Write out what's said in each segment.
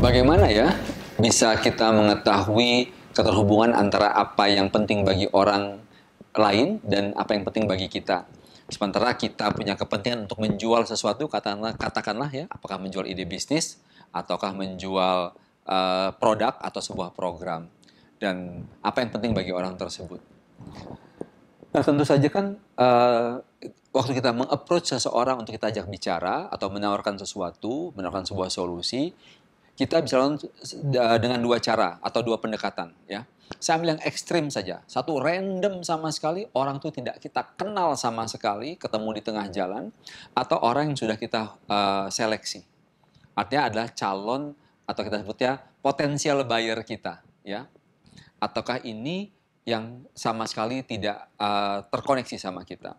Bagaimana ya bisa kita mengetahui keterhubungan antara apa yang penting bagi orang lain dan apa yang penting bagi kita? Sementara kita punya kepentingan untuk menjual sesuatu, katakanlah ya, apakah menjual ide bisnis, ataukah menjual produk atau sebuah program. Dan apa yang penting bagi orang tersebut. Nah, tentu saja kan waktu kita meng-approach seseorang untuk kita ajak bicara atau menawarkan sesuatu, menawarkan sebuah solusi, kita bisa lakukan dengan dua cara atau dua pendekatan. Ya, saya ambil yang ekstrim saja. Satu, random sama sekali, orang itu tidak kita kenal sama sekali, ketemu di tengah jalan, atau orang yang sudah kita seleksi. Artinya adalah calon atau kita sebutnya potensial buyer kita. Ya, ataukah ini yang sama sekali tidak terkoneksi sama kita.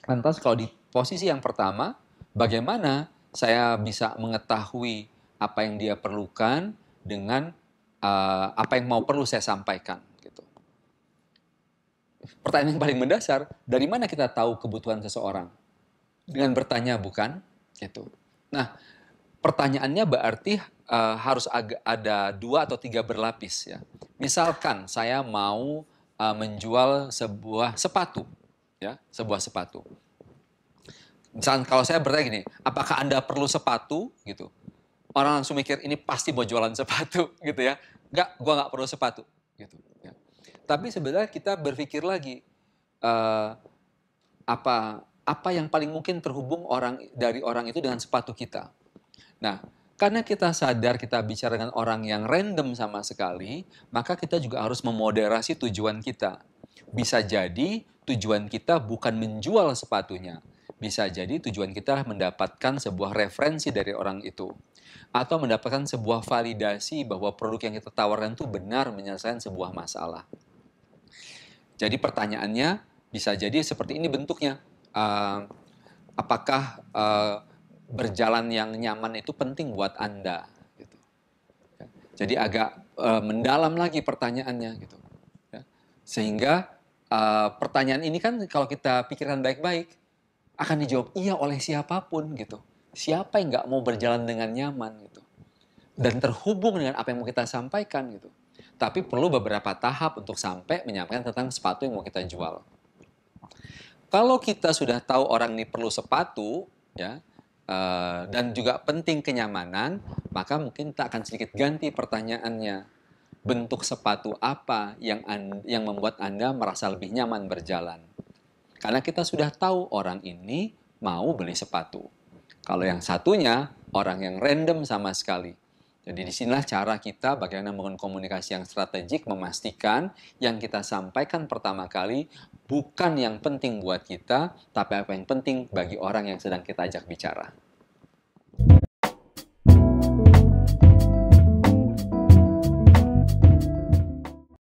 Lantas kalau di posisi yang pertama, bagaimana saya bisa mengetahui apa yang dia perlukan dengan apa yang perlu saya sampaikan, gitu. Pertanyaan yang paling mendasar, dari mana kita tahu kebutuhan seseorang? Dengan bertanya, bukan? Gitu. Nah, pertanyaannya berarti harus ada 2 atau 3 berlapis, ya. Misalkan saya mau menjual sebuah sepatu, ya, sebuah sepatu. Misalkan kalau saya bertanya gini, apakah Anda perlu sepatu, gitu? Orang langsung mikir ini pasti mau jualan sepatu, gitu ya. Enggak, gue nggak perlu sepatu, gitu. Ya. Tapi sebenarnya kita berpikir lagi, apa yang paling mungkin terhubung dari orang itu dengan sepatu kita. Nah, karena kita sadar kita bicara dengan orang yang random sama sekali, maka kita juga harus memoderasi tujuan kita. Bisa jadi tujuan kita bukan menjual sepatunya. Bisa jadi tujuan kita mendapatkan sebuah referensi dari orang itu. Atau mendapatkan sebuah validasi bahwa produk yang kita tawarkan itu benar menyelesaikan sebuah masalah. Jadi pertanyaannya bisa jadi seperti ini bentuknya. Apakah berjalan yang nyaman itu penting buat Anda? Gitu. Jadi agak mendalam lagi pertanyaannya. Gitu. Ya. Sehingga pertanyaan ini kan kalau kita pikirkan baik-baik, akan dijawab iya oleh siapapun. Gitu. Siapa yang nggak mau berjalan dengan nyaman gitu, dan terhubung dengan apa yang mau kita sampaikan gitu. Tapi perlu beberapa tahap untuk sampai menyampaikan tentang sepatu yang mau kita jual. Kalau kita sudah tahu orang ini perlu sepatu, ya, dan juga penting kenyamanan, maka mungkin kita akan sedikit ganti pertanyaannya. Bentuk sepatu apa yang membuat Anda merasa lebih nyaman berjalan? Karena kita sudah tahu orang ini mau beli sepatu. Kalau yang satunya, orang yang random sama sekali. Jadi disinilah cara kita bagaimana membangun komunikasi yang strategik, memastikan yang kita sampaikan pertama kali bukan yang penting buat kita, tapi apa yang penting bagi orang yang sedang kita ajak bicara.